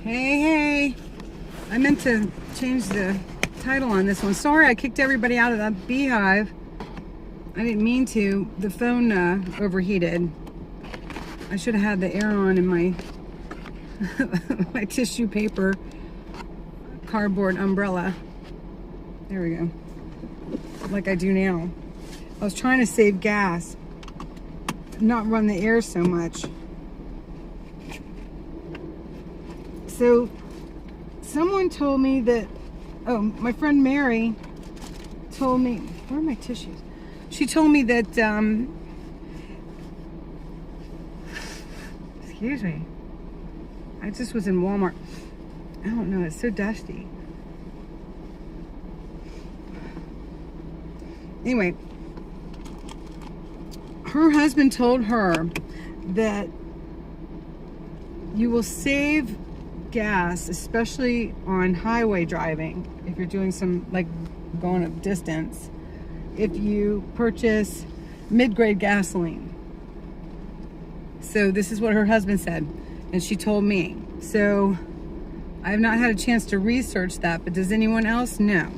Hey, I meant to change the title on this one. Sorry I kicked everybody out of that beehive. I didn't mean to. The phone overheated. I should have had the air on in my my tissue paper cardboard umbrella. There we go. Like I do now. I was trying to save gas, not run the air so much. So someone told me that, oh, my friend Mary told me, where are my tissues? She told me that, excuse me, I just was in Walmart. I don't know, it's so dusty. Anyway, her husband told her that you will save gas, especially on highway driving, if you're doing some, like, going a distance, if you purchase mid-grade gasoline. So this is what her husband said, and she told me. So I have not had a chance to research that, but does anyone else know?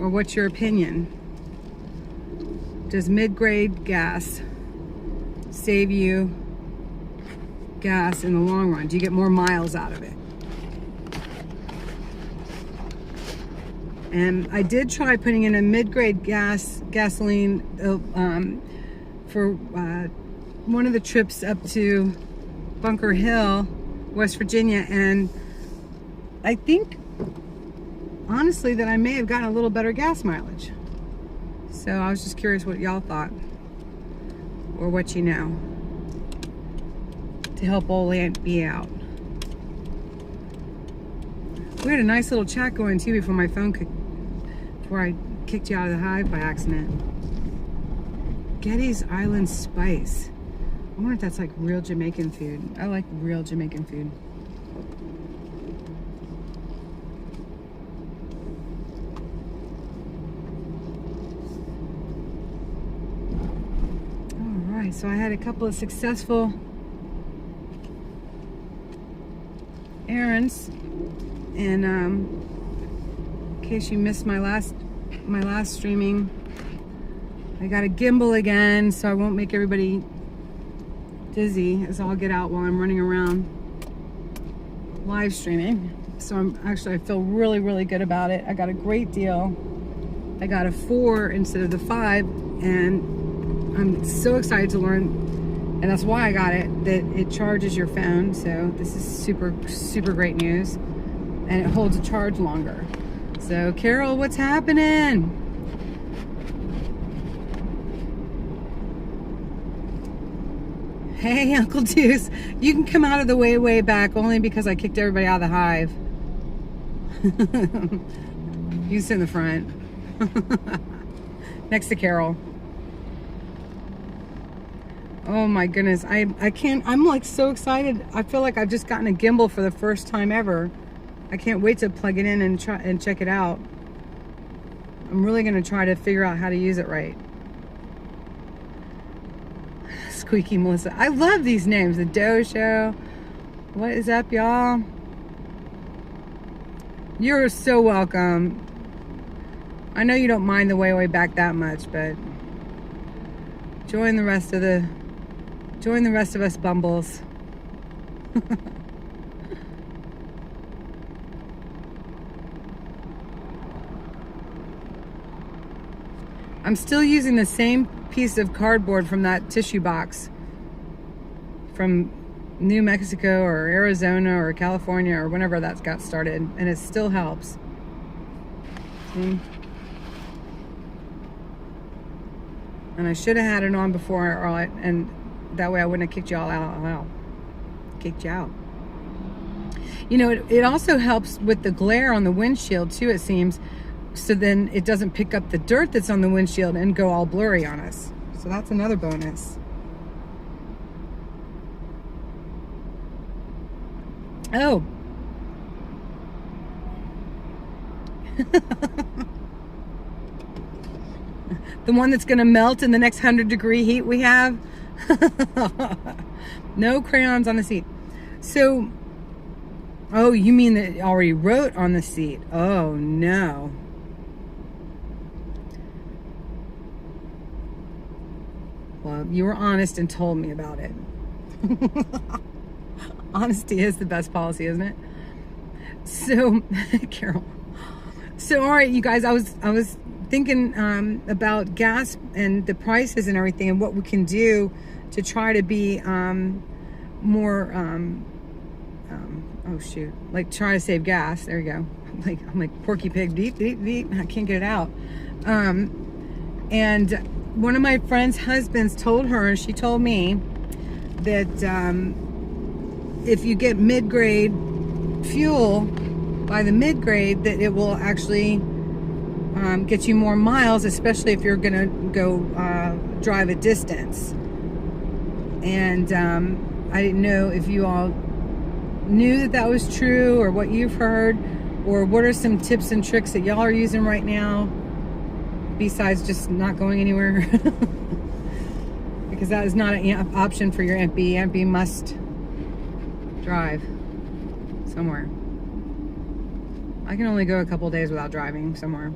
Or what's your opinion? Does mid-grade gas save you gas in the long run? Do you get more miles out of it? And I did try putting in a mid-grade gasoline for one of the trips up to Bunker Hill, West Virginia, and I think honestly that I may have gotten a little better gas mileage. So I was just curious what y'all thought, or what you know, to help old Aunt B out. We had a nice little chat going too before my phone before I kicked you out of the hive by accident. Getty's Island Spice. I wonder if that's like real Jamaican food. I like real Jamaican food. Alright, so I had a couple of successful errands, and in case you missed my last streaming, I got a gimbal again, so I won't make everybody dizzy as I'll get out while I'm running around live streaming. So I feel really good about it. I got a great deal. I got a 4 instead of the 5, and I'm so excited to learn, and that's why I got it, that it charges your phone. So this is super great news, and it holds a charge longer. So Carol, what's happening? Hey, Uncle Deuce, you can come out of the way back only because I kicked everybody out of the hive. You sit in the front. Next to Carol. Oh my goodness, I can't, I'm like so excited. I feel like I've just gotten a gimbal for the first time ever. I can't wait to plug it in and try and check it out. I'm really gonna try to figure out how to use it right. Squeaky Melissa. I love these names. The Doe Show. What is up, y'all? You're so welcome. I know you don't mind the way back that much, but join the rest of us bumbles. I'm still using the same piece of cardboard from that tissue box from New Mexico or Arizona or California or whenever that got started, and it still helps. See? And I should have had it on before, and that way I wouldn't have kicked you all out. Kicked you out. You know, it also helps with the glare on the windshield too, it seems. So then it doesn't pick up the dirt that's on the windshield and go all blurry on us. So that's another bonus. Oh. The one that's going to melt in the next 100-degree heat we have. No crayons on the seat. So Oh, you mean that it already wrote on the seat? Oh, no. Well, you were honest and told me about it. Honesty is the best policy, isn't it? So, Carol. So, all right, you guys, I was thinking about gas and the prices and everything, and what we can do to try to be more. Oh shoot! Like try to save gas. There you go. I'm like Porky Pig. Beep beep beep. I can't get it out. And one of my friend's husbands told her, and she told me that if you get mid-grade fuel by the mid-grade, that it will actually get you more miles, especially if you're gonna go drive a distance. And I didn't know if you all knew that that was true, or what you've heard, or what are some tips and tricks that y'all are using right now besides just not going anywhere. Because that is not an option for your MP. MP must drive somewhere. I can only go a couple days without driving somewhere.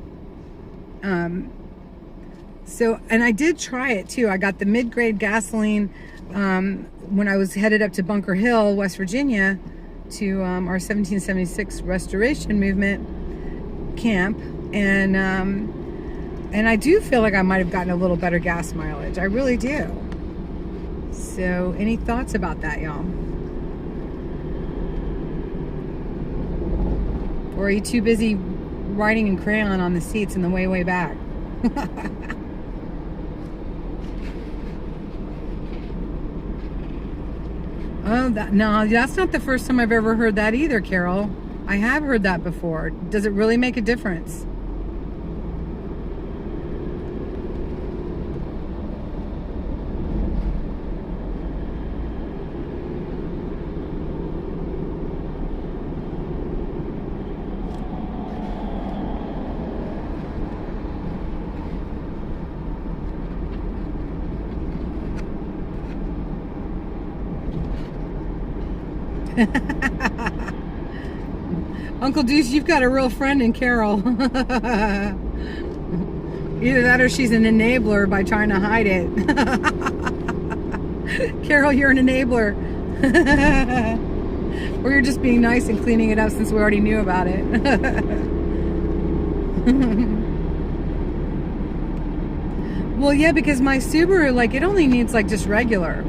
So, and I did try it too. I got the mid-grade gasoline when I was headed up to Bunker Hill, West Virginia, to our 1776 Restoration Movement camp, and I do feel like I might have gotten a little better gas mileage. I really do. So, any thoughts about that, y'all? Or are you too busy writing in crayon on the seats in the way back? Oh, no, that's not the first time I've ever heard that either, Carol. I have heard that before. Does it really make a difference? Uncle Deuce, you've got a real friend in Carol. Either that or she's an enabler by trying to hide it. Carol, you're an enabler. Or you're just being nice and cleaning it up since we already knew about it. Well, yeah, because my Subaru, like, it only needs, like, just regular.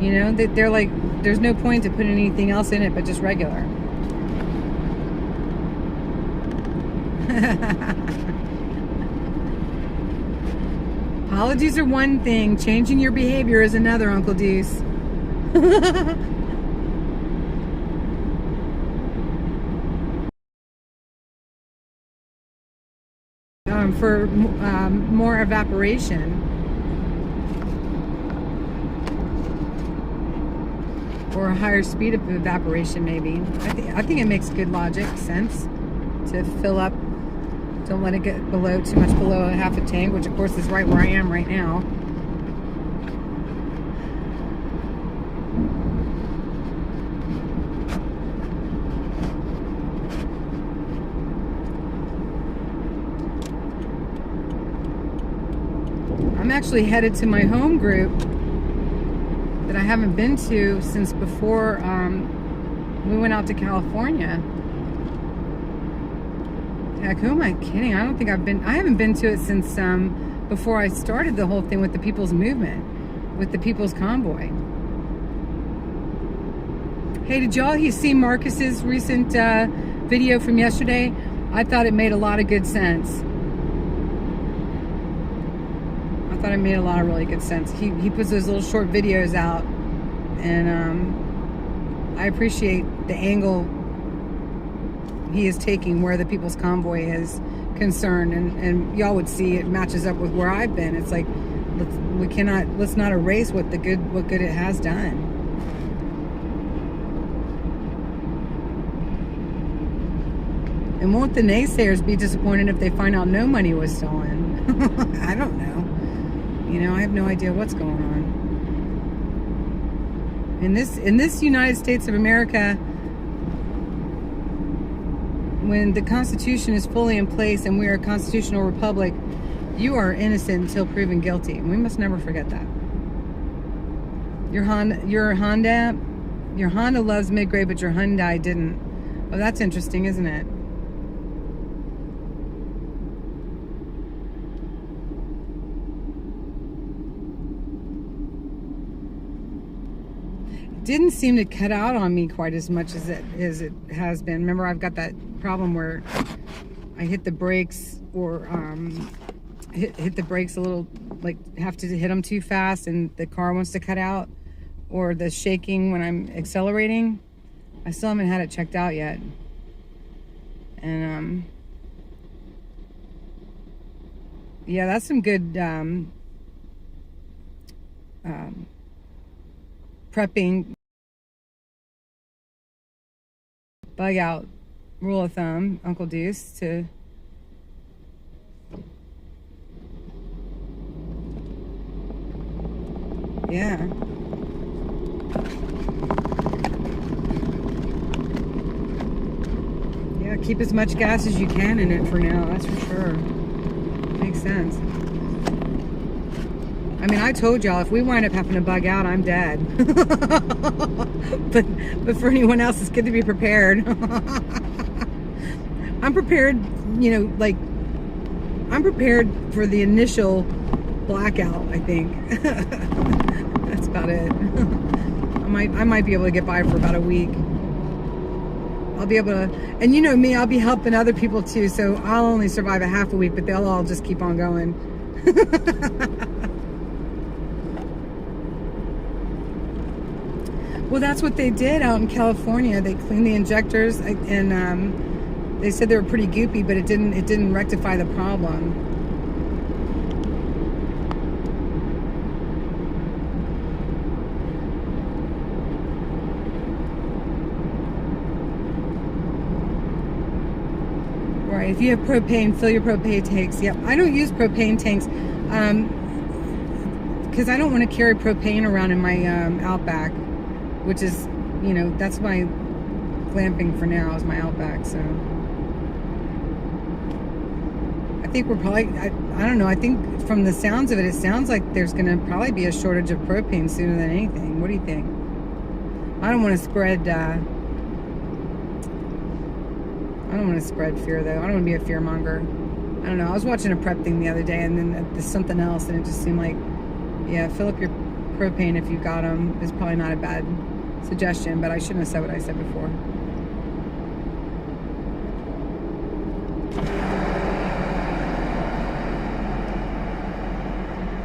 You know, they're like, there's no point to put anything else in it but just regular. Apologies are one thing, changing your behavior is another, Uncle Deuce. For more evaporation. Or a higher speed of evaporation, maybe. I think it makes good logic sense to fill up. Don't let it get below too much below a half a tank, which of course is right where I am right now. I'm actually headed to my home group that I haven't been to since before we went out to California. Heck, who am I kidding? I don't think I haven't been to it since before I started the whole thing with the People's Movement, with the People's Convoy. Hey, did y'all see Marcus's recent video from yesterday? I thought it made a lot of good sense. I thought it made a lot of really good sense. He puts those little short videos out, and I appreciate the angle he is taking where the People's Convoy is concerned, and y'all would see it matches up with where I've been. It's like let's not erase what good it has done. And won't the naysayers be disappointed if they find out no money was stolen? I don't know. You know, I have no idea what's going on. In this United States of America, when the Constitution is fully in place and we are a constitutional republic, you are innocent until proven guilty. And we must never forget that. Your Honda loves mid-grade, but your Hyundai didn't. Oh, that's interesting, isn't it? Didn't seem to cut out on me quite as much as it has been. Remember, I've got that problem where I hit the brakes or hit the brakes a little, like have to hit them too fast and the car wants to cut out, or the shaking when I'm accelerating. I still haven't had it checked out yet. And yeah, that's some good prepping bug out rule of thumb, Uncle Deuce, to yeah. Yeah, keep as much gas as you can in it for now, that's for sure. Makes sense. I mean, I told y'all, if we wind up having to bug out, I'm dead. but for anyone else, it's good to be prepared. I'm prepared, you know, like, I'm prepared for the initial blackout, I think. That's about it. I might be able to get by for about a week. I'll be able to, and you know me, I'll be helping other people too, so I'll only survive a half a week, but they'll all just keep on going. Well, that's what they did out in California. They cleaned the injectors, and they said they were pretty goopy, but it didn't rectify the problem. Right. If you have propane, fill your propane tanks. Yep. I don't use propane tanks because I don't want to carry propane around in my Outback. Which is, you know, that's my glamping for now, is my Outback. So I think we're probably, I don't know, I think from the sounds of it, it sounds like there's going to probably be a shortage of propane sooner than anything. What do you think? I don't want to spread fear, though. I don't want to be a fear monger. I don't know. I was watching a prep thing the other day, and then there's something else, and it just seemed like, yeah, fill up your propane if you've got them is probably not a bad suggestion, but I shouldn't have said what I said before.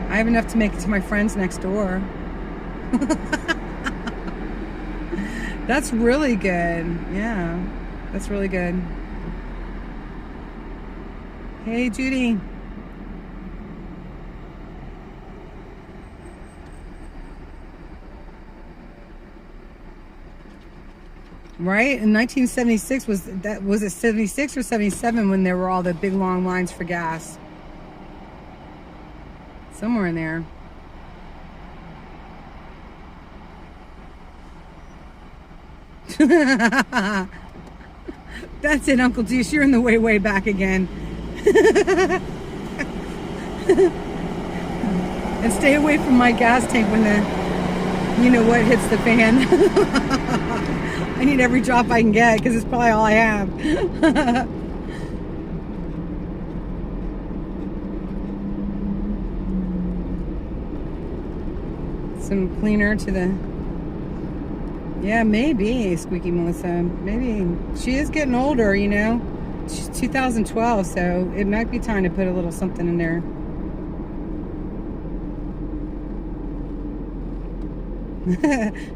I have enough to make it to my friends next door. That's really good. Yeah, that's really good. Hey, Judy. Right? In 1976, was it 76 or 77 when there were all the big long lines for gas? Somewhere in there. That's it, Uncle Deuce. You're in the way back again. And stay away from my gas tank when the, you know what, hits the fan. I need every drop I can get because it's probably all I have. Some cleaner to the, yeah, maybe, Squeaky Melissa. Maybe. She is getting older, you know. She's 2012, so it might be time to put a little something in there.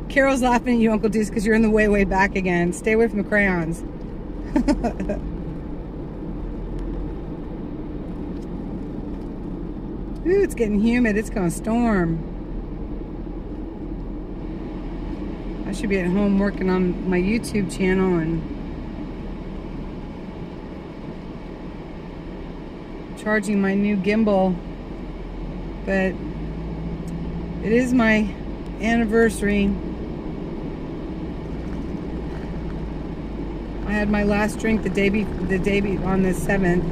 Carol's laughing at you, Uncle Deuce, because you're in the way back again. Stay away from the crayons. Ooh, it's getting humid. It's gonna storm. I should be at home working on my YouTube channel and charging my new gimbal, but it is my anniversary. I had my last drink on the 7th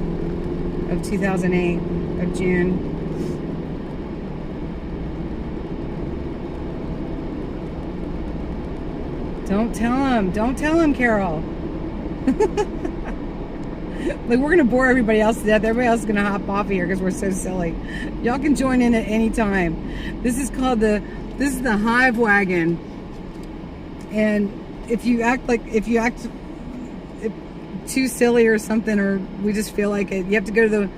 of 2008 of June. Don't tell him, Carol. Like, we're gonna bore everybody else to death. Everybody else is gonna hop off here because we're so silly. Y'all can join in at any time. This is the Hive Wagon. And if you act too silly or something, or we just feel like it, you have to go to the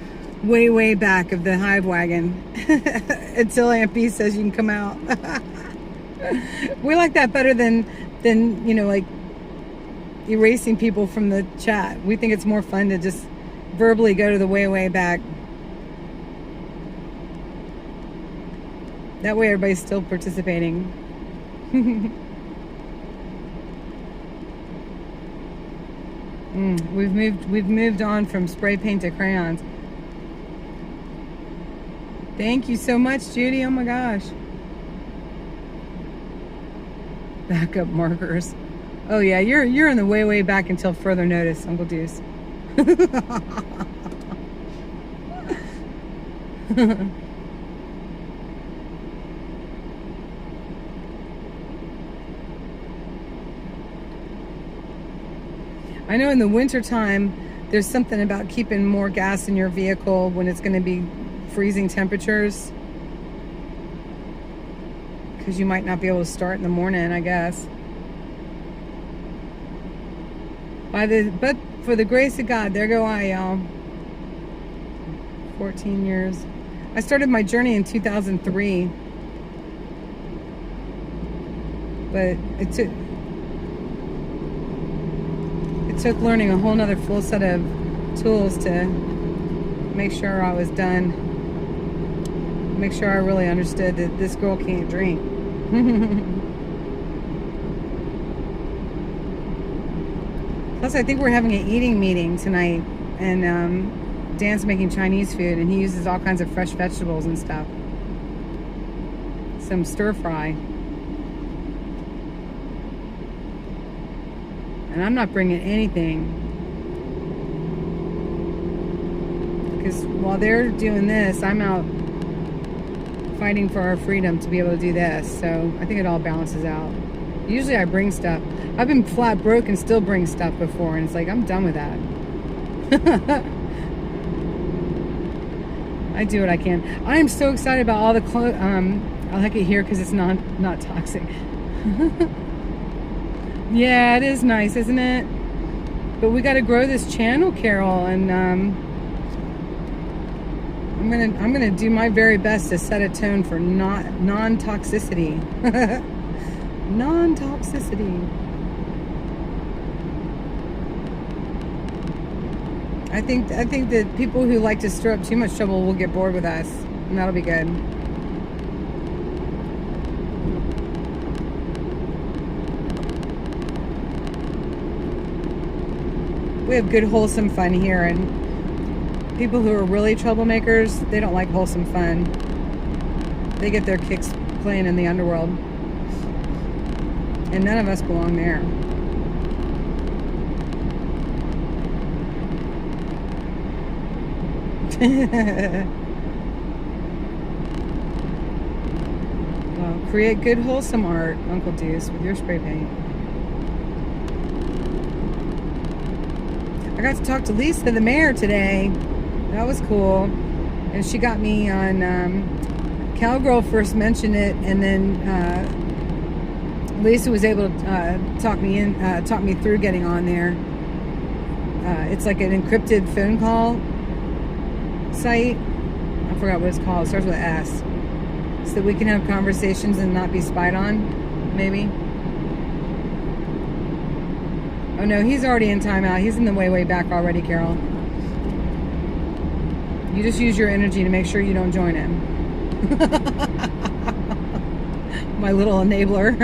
way back of the Hive Wagon until Aunt B says you can come out. We like that better than you know, like erasing people from the chat. We think it's more fun to just verbally go to the way back. That way everybody's still participating. We've moved on from spray paint to crayons. Thank you so much, Judy. Oh my gosh. Backup markers. Oh yeah, you're in the way back until further notice, Uncle Deuce. I know in the winter time there's something about keeping more gas in your vehicle when it's going to be freezing temperatures, because you might not be able to start in the morning, I guess. But for the grace of God, there go I, y'all. 14 years. I started my journey in 2003, but it took learning a whole nother full set of tools to make sure I was done. Make sure I really understood that this girl can't drink. Plus, I think we're having an eating meeting tonight, and Dan's making Chinese food, and he uses all kinds of fresh vegetables and stuff. Some stir fry. And I'm not bringing anything, because while they're doing this, I'm out fighting for our freedom to be able to do this. So I think it all balances out. Usually I bring stuff. I've been flat broke and still bring stuff before, and it's like, I'm done with that. I do what I can. I am so excited about all the clothes. I like it here because it's not toxic. Yeah, it is nice, isn't it? But we got to grow this channel, Carol, and I'm gonna do my very best to set a tone for non-toxicity. Non-toxicity. I think that people who like to stir up too much trouble will get bored with us, and that'll be good. We have good wholesome fun here, and people who are really troublemakers, they don't like wholesome fun. They get their kicks playing in the underworld, and none of us belong there. Well, create good wholesome art, Uncle Deuce, with your spray paint. I got to talk to Lisa, the mayor, today. That was cool. And she got me on, Cowgirl first mentioned it, and then Lisa was able to talk me through getting on there. It's like an encrypted phone call site. I forgot what it's called. It starts with an S. So that we can have conversations and not be spied on, maybe. Oh no, he's already in timeout. He's in the way back already, Carol. You just use your energy to make sure you don't join him. My little enabler.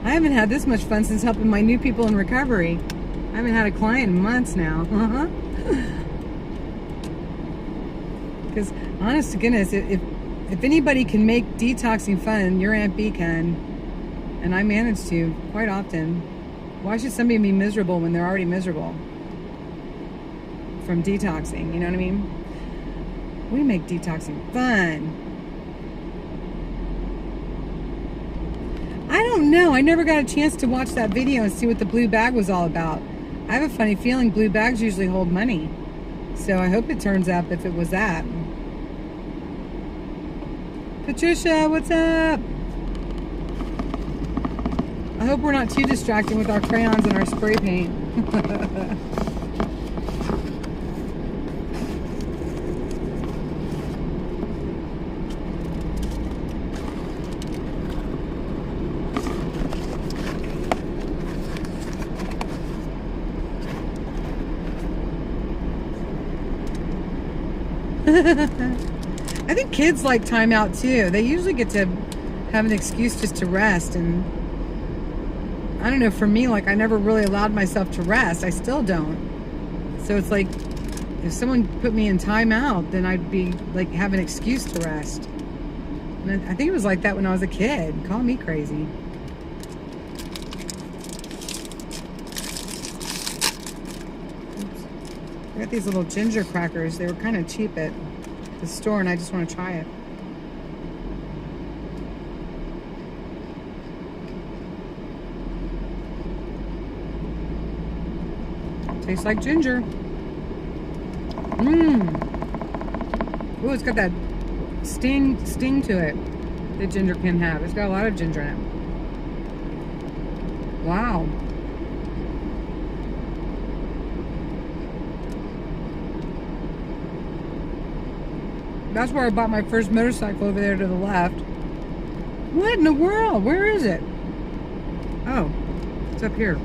I haven't had this much fun since helping my new people in recovery. I haven't had a client in months now. Because honest to goodness, if if anybody can make detoxing fun, your Aunt B can. And I manage to quite often. Why should somebody be miserable when they're already miserable from detoxing? You know what I mean? We make detoxing fun. I don't know. I never got a chance to watch that video and see what the blue bag was all about. I have a funny feeling blue bags usually hold money. So I hope it turns up if it was that. Patricia, what's up? I hope we're not too distracting with our crayons and our spray paint. I think kids like time out too. They usually get to have an excuse just to rest, and I don't know, for me, like, I never really allowed myself to rest. I still don't. So it's like, if someone put me in timeout, then I'd be like, have an excuse to rest. And I think it was like that when I was a kid. Call me crazy. Oops. I got these little ginger crackers. They were kind of cheap at the store, and I just want to try it. Tastes like ginger. Mmm. Ooh, it's got that sting to it that ginger can have. It's got a lot of ginger in it. Wow. That's where I bought my first motorcycle, over there to the left. What in the world? Where is it? Oh, it's up here.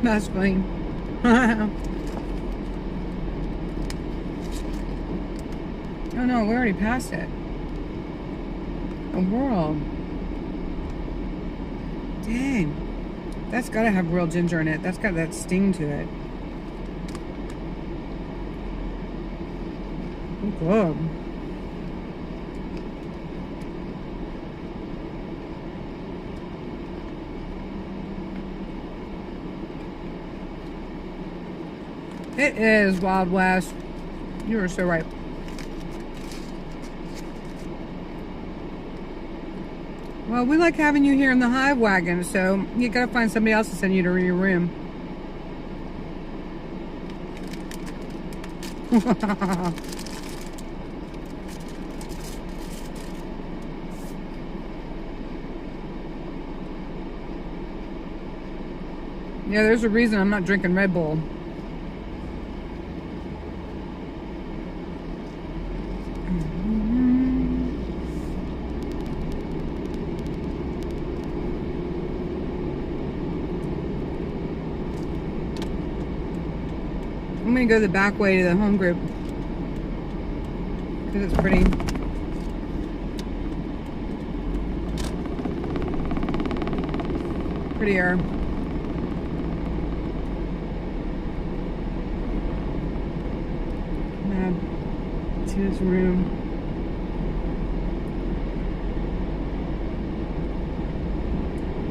That's funny. Oh no, we already passed it. A world. Dang. That's gotta have real ginger in it. That's got that sting to it. Oh, good. It is Wild West. You were so right. Well, we like having you here in the hive wagon, so you gotta find somebody else to send you to your room. Yeah, there's a reason I'm not drinking Red Bull. I'm gonna go the back way to the home group because it's pretty. Prettier. To his room.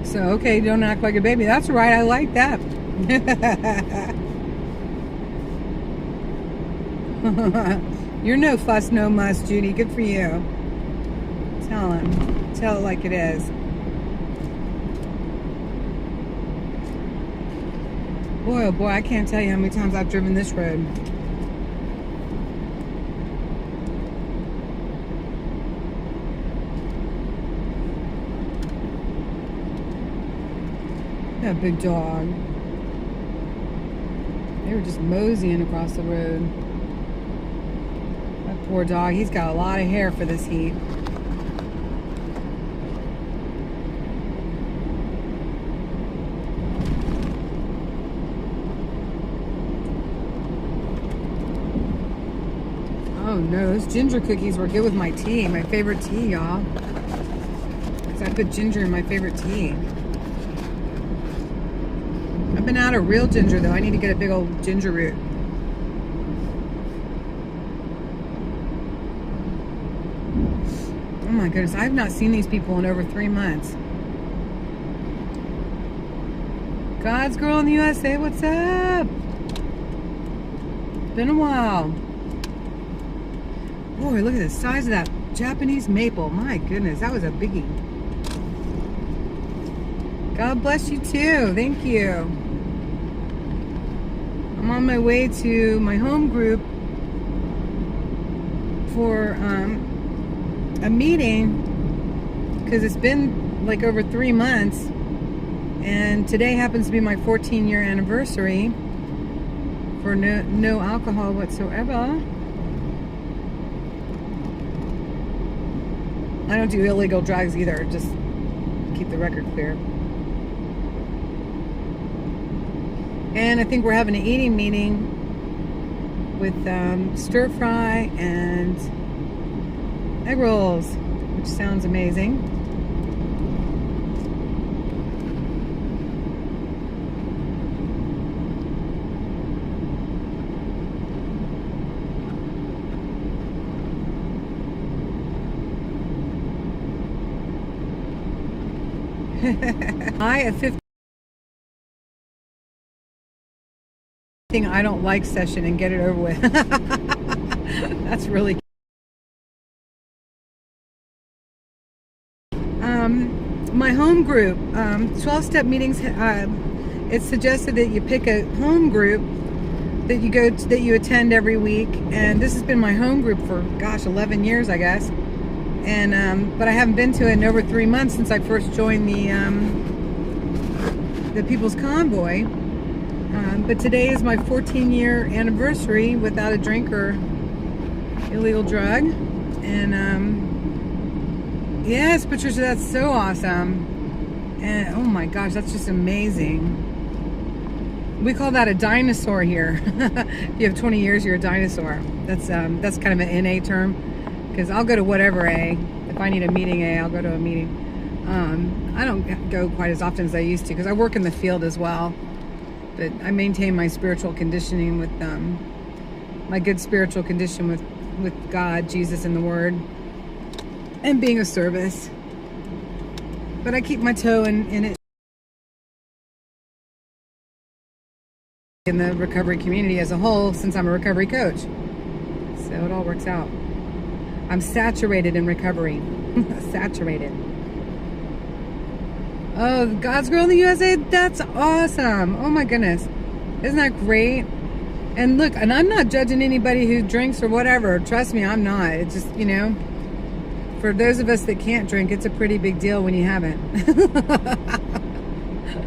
So, okay, don't act like a baby. That's right, I like that. You're no fuss, no muss, Judy. Good for you. Tell him. Tell it like it is. Boy, oh boy, I can't tell you how many times I've driven this road. That big dog. They were just moseying across the road. That poor dog, he's got a lot of hair for this heat. Oh no, those ginger cookies were good with my tea. My favorite tea, y'all. Because I put ginger in my favorite tea. I've been out of real ginger though. I need to get a big old ginger root. my goodness, I've not seen these people in over 3 months. God's girl in the USA, what's up? Been a while. Boy, look at the size of that Japanese maple. My goodness, that was a biggie. God bless you too. Thank you. I'm on my way to my home group for a meeting because it's been like over 3 months, and today happens to be my 14-year anniversary for no alcohol whatsoever. I don't do illegal drugs either, just keep the record clear. And I think we're having an eating meeting with stir fry and egg rolls, which sounds amazing. At 15, I don't like session and get it over with. That's really my home group, 12-step meetings. It's suggested that you pick a home group that you go to, that you attend every week, and this has been my home group for 11 years, I guess. And but I haven't been to it in over 3 months since I first joined the People's Convoy. But today is my 14-year anniversary without a drink or illegal drug. And yes, Patricia, that's so awesome. And oh my gosh, that's just amazing. We call that a dinosaur here. If you have 20 years, you're a dinosaur. That's kind of an NA term, because I'll go to whatever A. If I need a meeting A, I'll go to a meeting. I don't go quite as often as I used to because I work in the field as well. But I maintain my spiritual conditioning with my good spiritual condition with God, Jesus, and the Word, and being of service. But I keep my toe in it, in the recovery community as a whole, since I'm a recovery coach. So it all works out. I'm saturated in recovery. Saturated. Oh, God's girl in the USA, that's awesome. Oh my goodness. Isn't that great? And look, and I'm not judging anybody who drinks or whatever. Trust me, I'm not. It's just, for those of us that can't drink, it's a pretty big deal when you haven't.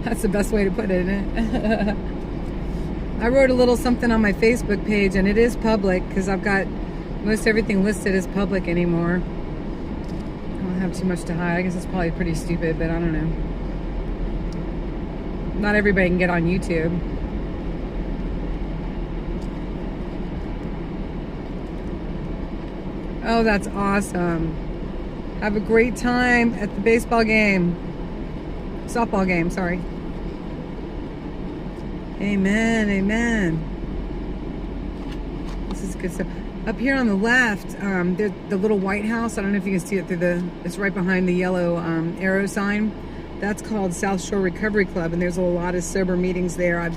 That's the best way to put it, isn't it? I wrote a little something on my Facebook page, and it is public because I've got most everything listed as public anymore. I don't have too much to hide. I guess it's probably pretty stupid, but I don't know. Not everybody can get on YouTube. Oh, that's awesome. Have a great time at the baseball game. Softball game, sorry. Amen, amen. This is good stuff. Up here on the left, the little White House. I don't know if you can see it through it's right behind the yellow arrow sign. That's called South Shore Recovery Club, and there's a lot of sober meetings there. I've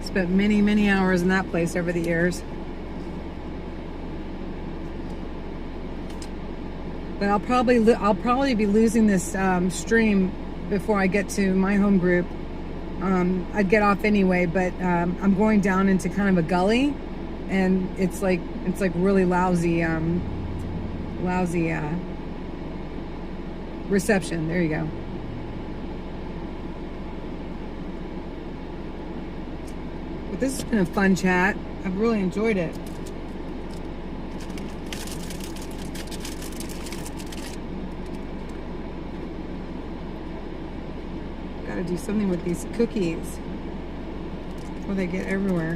spent many, many hours in that place over the years. But I'll probably be losing this stream before I get to my home group. I'd get off anyway, but I'm going down into kind of a gully, and it's like really lousy reception. There you go. But this has been a fun chat. I've really enjoyed it. Gotta do something with these cookies before they get everywhere.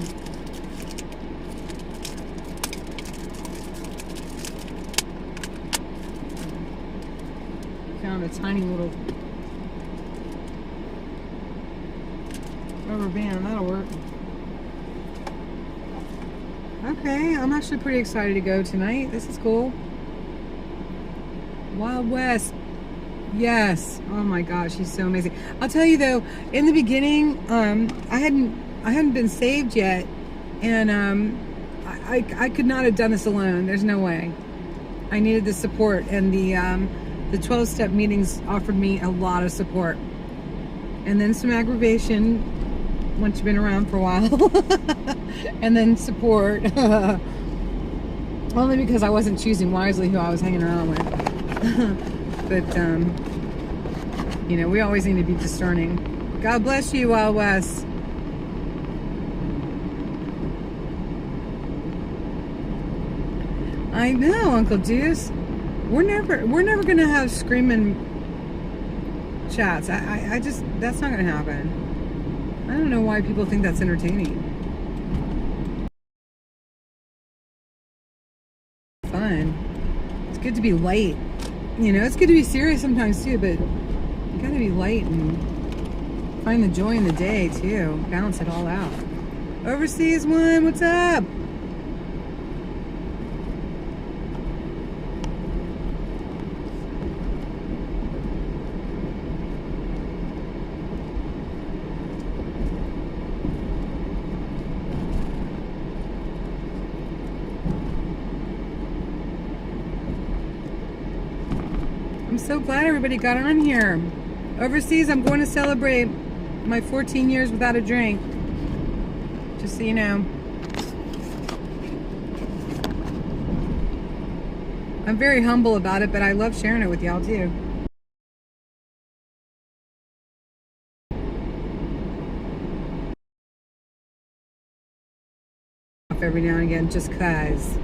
Found a tiny little rubber band. That'll work. Okay, I'm actually pretty excited to go tonight. This is cool. Wild West. Yes. Oh my gosh, he's so amazing. I'll tell you though, in the beginning, I hadn't been saved yet, and I could not have done this alone. There's no way. I needed the support, and the 12-step meetings offered me a lot of support, and then some aggravation once you've been around for a while, and then support. Only because I wasn't choosing wisely who I was hanging around with. But, you know, we always need to be discerning. God bless you, Wild West. I know, Uncle Deuce. We're never gonna have screaming chats. I just, that's not gonna happen. I don't know why people think that's entertaining. Fun. It's good to be light. You know, it's good to be serious sometimes too, but you gotta be light and find the joy in the day too. Balance it all out. Overseas one, what's up? I'm so glad everybody got on here. Overseas, I'm going to celebrate my 14 years without a drink. Just so you know. I'm very humble about it, but I love sharing it with y'all too. Every now and again, just 'cause.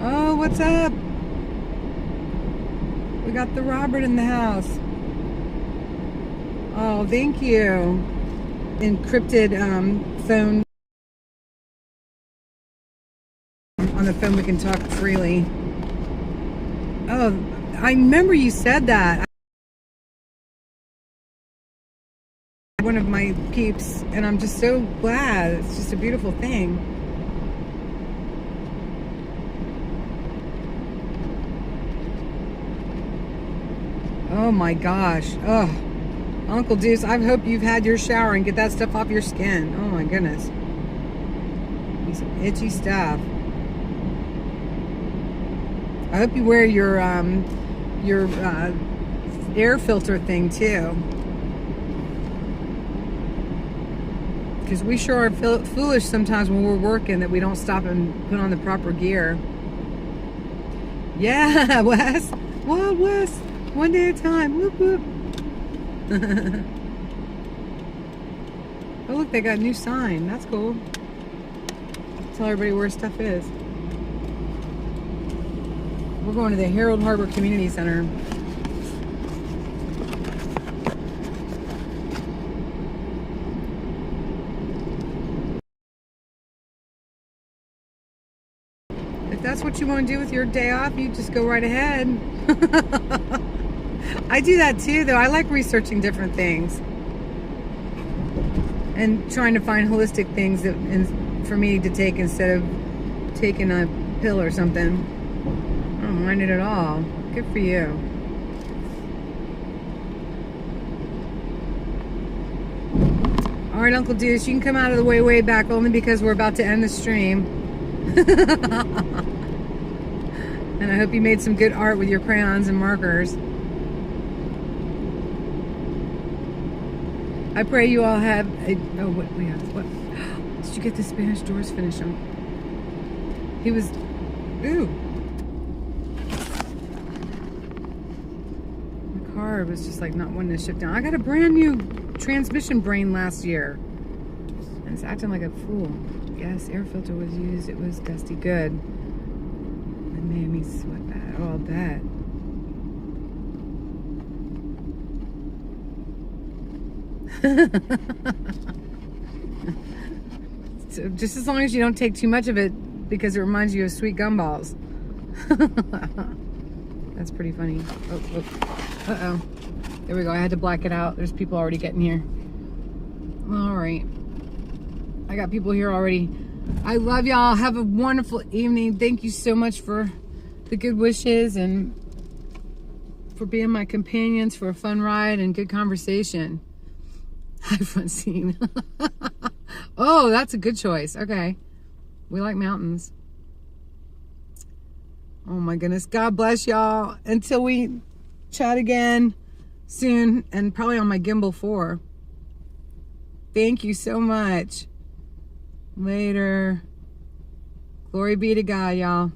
Oh, what's up? We got the Robert in the house. Oh, thank you. Encrypted phone. On the phone we can talk freely. Oh, I remember you said that. One of my peeps, and I'm just so glad. It's just a beautiful thing. Oh my gosh. Oh, Uncle Deuce, I hope you've had your shower and get that stuff off your skin. Oh my goodness. Some itchy stuff. I hope you wear your air filter thing too. Because we sure are foolish sometimes when we're working that we don't stop and put on the proper gear. Yeah, Wes. Wild West. One day at a time. Whoop, whoop. Oh, look, they got a new sign. That's cool. Tell everybody where stuff is. We're going to the Harold Harbor Community Center. If that's what you want to do with your day off, you just go right ahead. I do that too, though. I like researching different things and trying to find holistic things that, for me to take instead of taking a pill or something. I don't mind it at all. Good for you. All right, Uncle Deuce, you can come out of the way back only because we're about to end the stream. And I hope you made some good art with your crayons and markers. I pray you all have a, oh, what we have, what? Did you get the Spanish doors finished on? He was, ooh. The car was just like not wanting to shift down. I got a brand new transmission brain last year. And it's acting like a fool. Yes, air filter was used. It was dusty. Good. It made me sweat bad. Oh, I'll bet. So just as long as you don't take too much of it because it reminds you of sweet gumballs. That's pretty funny. Uh-oh. There we go. I had to black it out. There's people already getting here. All right. I got people here already. I love y'all. Have a wonderful evening. Thank you so much for the good wishes and for being my companions for a fun ride and good conversation. High front seat. Oh, that's a good choice. Okay. We like mountains. Oh my goodness. God bless y'all. Until we chat again soon, and probably on my Gimbal 4. Thank you so much. Later. Glory be to God, y'all.